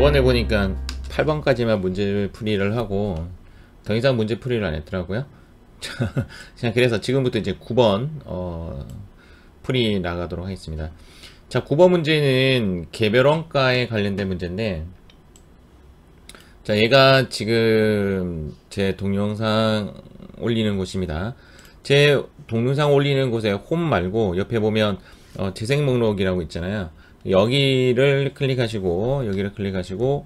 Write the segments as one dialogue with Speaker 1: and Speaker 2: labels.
Speaker 1: 저번에 보니까 8번까지만 문제 풀이를 하고 더 이상 문제 풀이를 안 했더라고요. 자, 그래서 지금부터 이제 9번 풀이 나가도록 하겠습니다. 자, 9번 문제는 개별원가에 관련된 문제인데, 자, 얘가 지금 제 동영상 올리는 곳입니다. 제 동영상 올리는 곳에 홈 말고 옆에 보면 재생 목록이라고 있잖아요. 여기를 클릭하시고 여기를 클릭하시고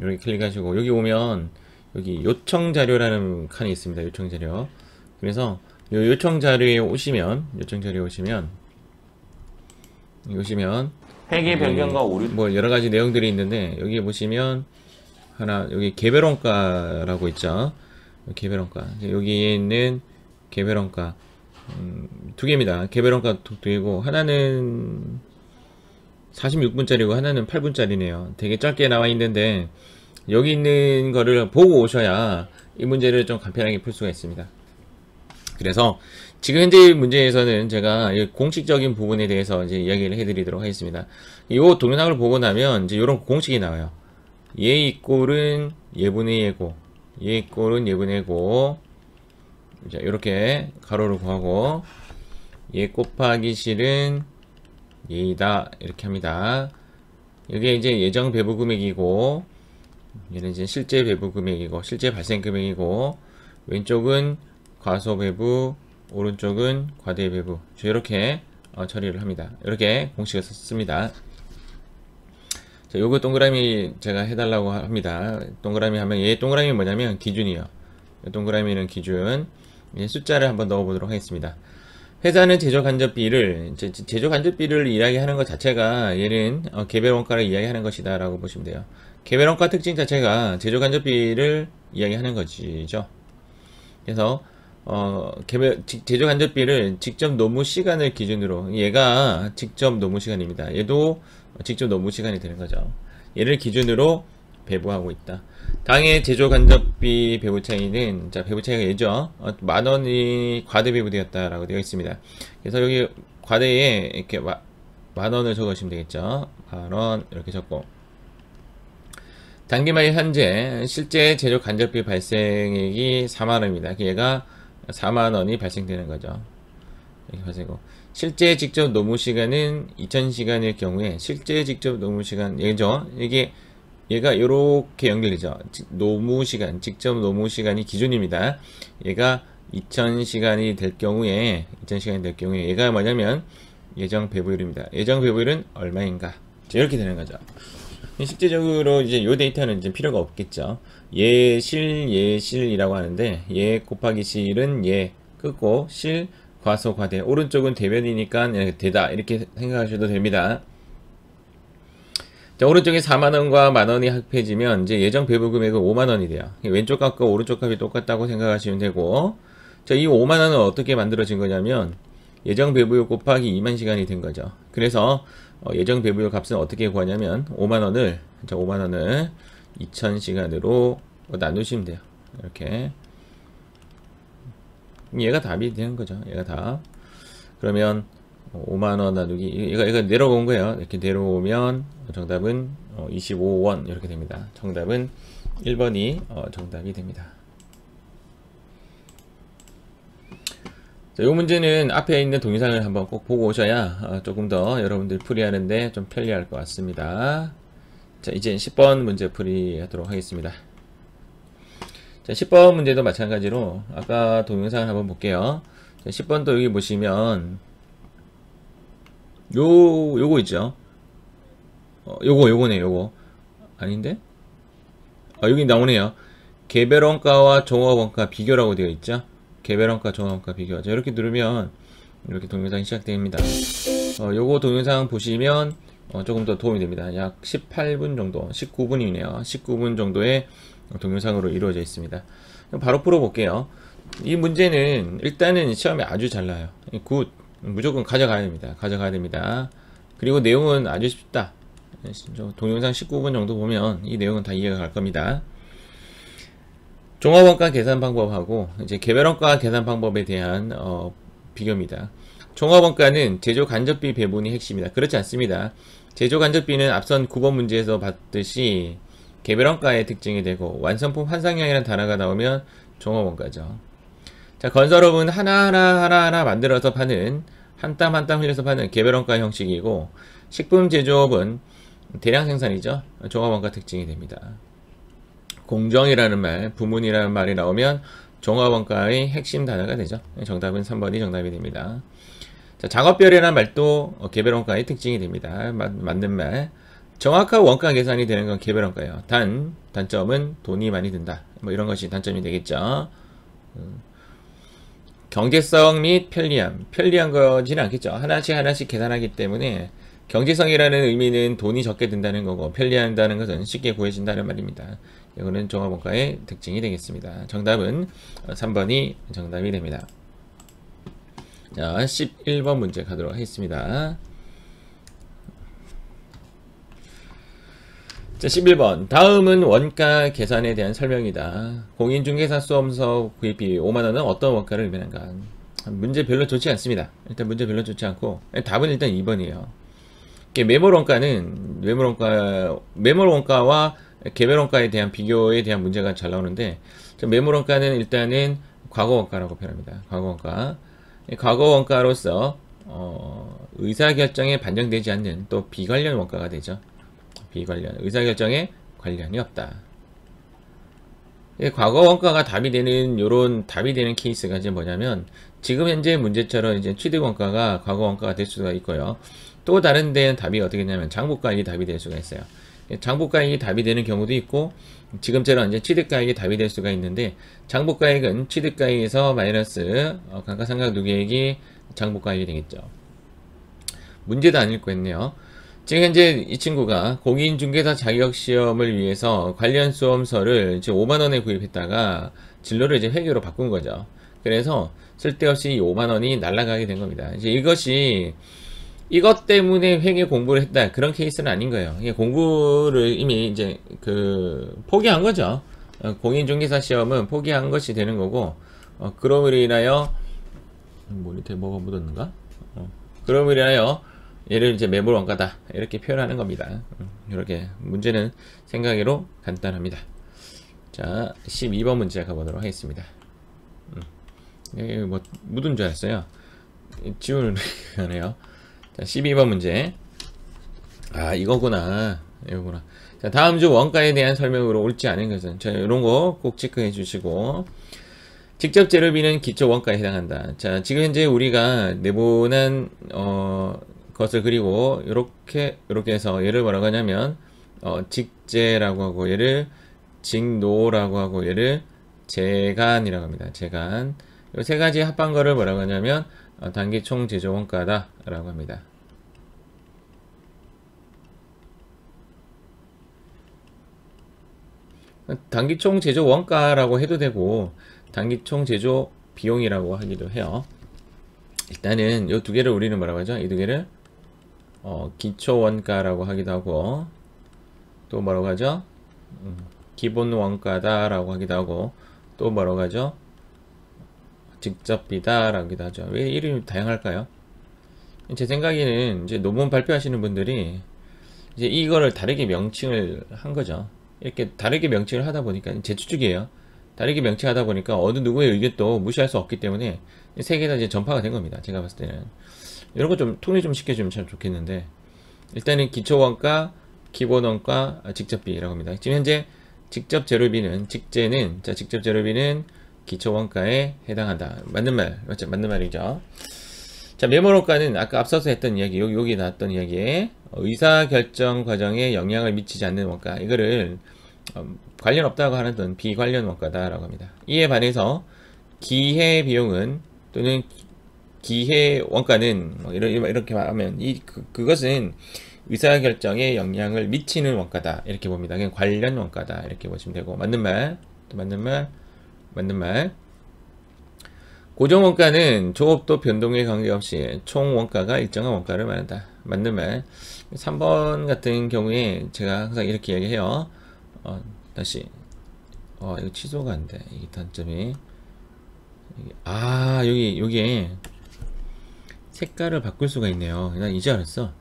Speaker 1: 여기 클릭하시고 여기 오면 여기 요청 자료라는 칸이 있습니다. 요청 자료. 그래서 요 요청 자료에 오시면
Speaker 2: 회계 변경과 오류
Speaker 1: 뭐 여러 가지 내용들이 있는데, 여기 보시면 하나, 여기 개별원가라고 있죠. 개별원가. 여기에 있는 개별원가 두 개입니다. 개별원가 두 개고, 하나는 46분짜리고 하나는 8분짜리네요. 되게 짧게 나와 있는데 여기 있는 거를 보고 오셔야 이 문제를 좀 간편하게 풀 수가 있습니다. 그래서 지금 현재 문제에서는 제가 공식적인 부분에 대해서 이제 이야기를 해드리도록 하겠습니다. 이 동영상을 보고 나면 이제 이런 공식이 나와요. 얘 이꼴은 예분의 예고, 얘 이꼴은 예분의 예고. 자, 이렇게 가로를 구하고, 얘 곱하기 실은 예이다, 이렇게 합니다. 이게 이제 예정 배부 금액이고, 얘는 이제 실제 배부 금액이고, 실제 발생 금액이고, 왼쪽은 과소 배부, 오른쪽은 과대 배부. 이렇게 처리를 합니다. 이렇게 공식을 썼습니다. 자, 요거 동그라미 제가 해달라고 합니다. 동그라미 하면, 얘 동그라미 뭐냐면 기준이요. 동그라미는 기준. 이제 숫자를 한번 넣어 보도록 하겠습니다. 회사는 제조간접비를, 제조간접비를 이야기하는 것 자체가 얘는 개별원가를 이야기하는 것이다 라고 보시면 돼요. 개별원가 특징 자체가 제조간접비를 이야기하는 것이죠. 그래서 제조간접비를 직접 노무 시간을 기준으로, 얘가 직접 노무 시간입니다. 얘도 직접 노무 시간이 되는 거죠. 얘를 기준으로 배부하고 있다. 당해 제조간접비 배부 차이는, 자, 배부 차이가 얘죠. 만원이 과대 배부되었다라고 되어 있습니다. 그래서 여기 과대에 이렇게 만원을 적으시면 되겠죠. 만원 이렇게 적고, 당기말 현재 실제 제조간접비 발생액이 4만원입니다. 얘가 4만원이 발생되는 거죠. 이렇게 발생하고, 실제 직접 노무 시간은 2000시간일 경우에, 실제 직접 노무 시간, 얘죠. 얘가 이렇게 연결되죠. 노무 시간, 직접 노무 시간이 기준입니다. 얘가 2000시간이 될 경우에, 얘가 뭐냐면 예정 배부율입니다. 예정 배부율은 얼마인가? 이렇게 되는 거죠. 실제적으로 이제 요 데이터는 이제 필요가 없겠죠. 예실이라고 하는데, 예 곱하기 실은 예 끄고, 실 과소 과대, 오른쪽은 대변이니까 대다, 이렇게 생각하셔도 됩니다. 자, 오른쪽에 4만원과 만원이 합해지면 이제 예정 배부 금액은 5만원이 돼요. 왼쪽 값과 오른쪽 값이 똑같다고 생각하시면 되고, 자, 이 5만원은 어떻게 만들어진 거냐면 예정 배부율 곱하기 2만 시간이 된 거죠. 그래서 예정 배부율 값은 어떻게 구하냐면 5만원을 2000시간으로 나누시면 돼요. 이렇게. 얘가 답이 되는 거죠. 얘가 답. 그러면 5만원 나누기, 얘가 내려온 거예요. 이렇게 내려오면 정답은 25원 이렇게 됩니다. 정답은 1번이 정답이 됩니다. 자, 이 문제는 앞에 있는 동영상을 한번 꼭 보고 오셔야 조금 더 여러분들 풀이하는데 좀 편리할 것 같습니다. 자, 이제 10번 문제 풀이하도록 하겠습니다. 자, 10번 문제도 마찬가지로 아까 동영상을 한번 볼게요. 자, 10번도 여기 보시면 요거 있죠. 요거네, 요거. 아닌데? 여기 나오네요. 개별원가와 종합원가 비교라고 되어 있죠. 개별원가, 종합원가 비교. 자, 이렇게 누르면 이렇게 동영상이 시작됩니다. 요거 동영상 보시면 조금 더 도움이 됩니다. 약 18분 정도, 19분이네요. 19분 정도의 동영상으로 이루어져 있습니다. 바로 풀어볼게요. 이 문제는 일단은 시험에 아주 잘 나요. 굿. 무조건 가져가야 됩니다. 그리고 내용은 아주 쉽다. 동영상 19분 정도 보면 이 내용은 다 이해가 갈 겁니다. 종합원가 계산 방법하고 이제 개별원가 계산 방법에 대한 비교입니다. 종합원가는 제조 간접비 배분이 핵심이다. 그렇지 않습니다. 제조 간접비는 앞선 9번 문제에서 봤듯이 개별원가의 특징이 되고 완성품 환상량이라는 단어가 나오면 종합원가죠. 자, 건설업은 하나하나 만들어서 파는 한 땀 한 땀 흘려서 파는 개별원가 형식이고 식품 제조업은 대량 생산이죠. 종합원가 특징이 됩니다. 공정이라는 말, 부문이라는 말이 나오면 종합원가의 핵심 단어가 되죠. 정답은 3번이 정답이 됩니다. 자, 작업별이라는 말도 개별원가의 특징이 됩니다. 맞는 말. 정확한 원가 계산이 되는 건 개별원가예요. 단점은 돈이 많이 든다. 뭐 이런 것이 단점이 되겠죠. 경제성 및 편리한 거지는 않겠죠. 하나씩 계산하기 때문에 경제성이라는 의미는 돈이 적게 든다는 거고 편리한다는 것은 쉽게 구해진다는 말입니다. 이거는 종합원가의 특징이 되겠습니다. 정답은 3번이 정답이 됩니다. 자, 11번 문제 가도록 하겠습니다. 자, 11번. 다음은 원가 계산에 대한 설명이다. 공인중개사 수험서 구입비 5만원은 어떤 원가를 의미하는가? 문제 별로 좋지 않습니다. 일단 문제 별로 좋지 않고 답은 일단 2번이에요. 매몰원가와 개별원가에 대한 비교에 대한 문제가 잘 나오는데 매몰원가는 일단은 과거원가라고 표현합니다. 과거원가로서 의사결정에 반영되지 않는 또 비관련 원가가 되죠. 의사결정에 관련이 없다. 과거 원가가 답이 되는 케이스가 이제 뭐냐면 지금 현재 문제처럼 이제 취득 원가가 과거 원가가 될 수가 있고요. 또 다른 데는 답이 어떻게 되냐면 장부가액이 답이 될 수가 있어요. 장부가액이 답이 되는 경우도 있고 지금처럼 이제 취득가액이 답이 될 수가 있는데 장부가액은 취득가액에서 마이너스 감가상각누계액이 장부가액이 되겠죠. 문제도 안 읽고 했네요. 지금 현재 이 친구가 공인중개사 자격시험을 위해서 관련 수험서를 이제 5만원에 구입했다가 진로를 이제 회계로 바꾼 거죠. 그래서 쓸데없이 5만원이 날아가게 된 겁니다. 이제 이것 때문에 회계 공부를 했다. 그런 케이스는 아닌 거예요. 이게 공부를 이미 이제 포기한 거죠. 공인중개사 시험은 포기한 것이 되는 거고, 그럼으로 인하여, 모니터에 뭐가 묻었는가? 그럼으로 인하여, 얘를 이제 매몰원가다 이렇게 표현하는 겁니다. 이렇게 문제는 생각외로 간단합니다. 자, 12번 문제 가보도록 하겠습니다. 여기 뭐 묻은 줄 알았어요. 지우는 하네요. 자, 12번 문제. 이거구나. 자, 다음 주 원가에 대한 설명으로 옳지 않은 것은, 자, 이런 거 꼭 체크해 주시고. 직접 재료비는 기초 원가에 해당한다. 자, 지금 현재 우리가 내보낸 것을 그리고 이렇게 해서 얘를 뭐라고 하냐면 직재라고 하고 얘를 직노라고 하고 얘를 재간이라고 합니다. 재간. 이 세 가지 합한 거를 뭐라고 하냐면 단기 총 제조 원가다 라고 합니다. 단기 총 제조 원가라고 해도 되고 단기 총 제조 비용이라고 하기도 해요. 일단은 이 두 개를 우리는 뭐라고 하죠? 이 두 개를 기초 원가라고 하기도 하고 또 뭐라고 하죠? 기본 원가다 라고 하기도 하고 또 뭐라고 하죠? 직접비다 라고 하기도 하죠. 왜 이름이 다양할까요? 제 생각에는 이제 논문 발표하시는 분들이 이제 이거를 다르게 명칭을 한 거죠. 이렇게 다르게 명칭을 하다 보니까 제 추측이에요. 다르게 명칭하다 보니까 어느 누구의 의견도 무시할 수 없기 때문에 세 개 다 이제 전파가 된 겁니다. 제가 봤을 때는 이런 거 좀 통일 좀 시켜주면 참 좋겠는데 일단은 기초원가, 기본원가, 직접비라고 합니다. 지금 현재 직접 재료비는 직접 재료비는 기초원가에 해당한다. 맞는 말, 맞죠? 맞는 말이죠. 자, 매몰원가는 아까 앞서서 했던 이야기, 여기 나왔던 이야기에 의사결정 과정에 영향을 미치지 않는 원가, 이거를 관련 없다고 하는 비관련 원가다라고 합니다. 이에 반해서 기회 비용은 또는 기회 원가는 이렇게 말하면 그것은 의사결정에 영향을 미치는 원가다 이렇게 봅니다. 그냥 관련 원가다 이렇게 보시면 되고 맞는 말, 또 맞는 말. 고정원가는 조업도 변동에 관계없이 총 원가가 일정한 원가를 말한다. 맞는 말. 3번 같은 경우에 제가 항상 이렇게 이야기해요. 다시 이거 취소가 안 돼. 이게 단점이. 여기에 색깔을 바꿀 수가 있네요. 난 이제 알았어.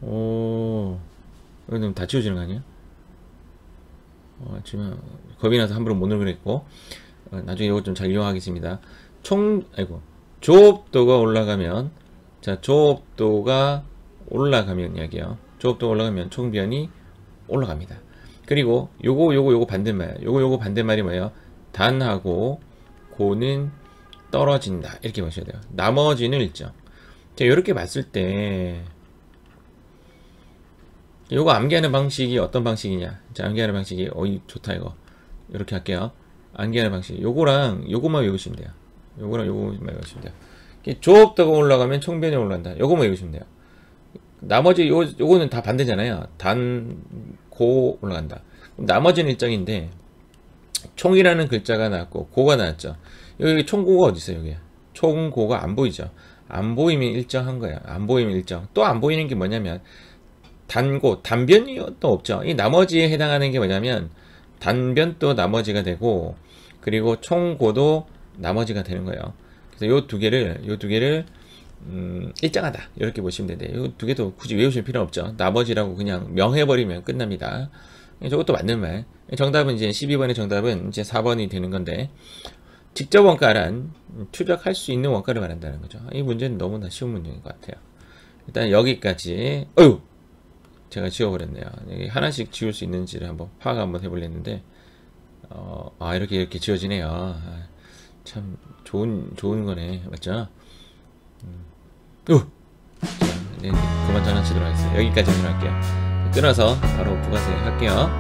Speaker 1: 오, 이거 다 지워지는 거 아니야? 지금 겁이 나서 함부로 못 누르겠고, 나중에 이거 좀 잘 이용하겠습니다. 조업도가 올라가면, 자, 조업도가 올라가면 이야기요. 조업도가 올라가면 총변이 올라갑니다. 그리고 요거 반대말, 요거 반대말이 뭐예요? 단하고 고는 떨어진다, 이렇게 보셔야 돼요. 나머지는 일정. 자, 이렇게 봤을 때 요거 암기하는 방식이 어떤 방식이냐. 자, 암기하는 방식이 좋다. 이거 이렇게 할게요. 암기하는 방식, 요거랑 요거만 외우시면 돼요. 요거랑 요거만 외우시면 돼요. 조업도가 올라가면 총변이 올라간다, 요거만 외우시면 돼요. 나머지 요거는 다 반대잖아요. 단, 고 올라간다. 나머지는 일정인데 총이라는 글자가 나왔고 고가 나왔죠. 여기 총고가 어디 있어요? 여기 총고가 안 보이죠. 안 보이면 일정한 거야. 안 보이면 일정. 또 안 보이는 게 뭐냐면 단고, 단변이 또 없죠. 이 나머지에 해당하는 게 뭐냐면 단변도 나머지가 되고, 그리고 총고도 나머지가 되는 거예요. 그래서 요 두 개를 일정하다, 이렇게 보시면 되는데, 이 두 개도 굳이 외우실 필요 없죠. 나머지라고 그냥 명해버리면 끝납니다. 저것도 맞는 말. 정답은 이제 12번의 정답은 이제 4번이 되는 건데, 직접 원가란 추적할 수 있는 원가를 말한다는 거죠. 이 문제는 너무나 쉬운 문제인 것 같아요. 일단 여기까지. 제가 지워버렸네요. 여기 하나씩 지울 수 있는지를 한번 파악 한번 해보려는데, 이렇게 지워지네요. 참 좋은 거네, 맞죠? 자, 네, 그만 장난치도록 하겠습니다. 여기까지 하도록 할게요. 끊어서 바로 부가세 할게요.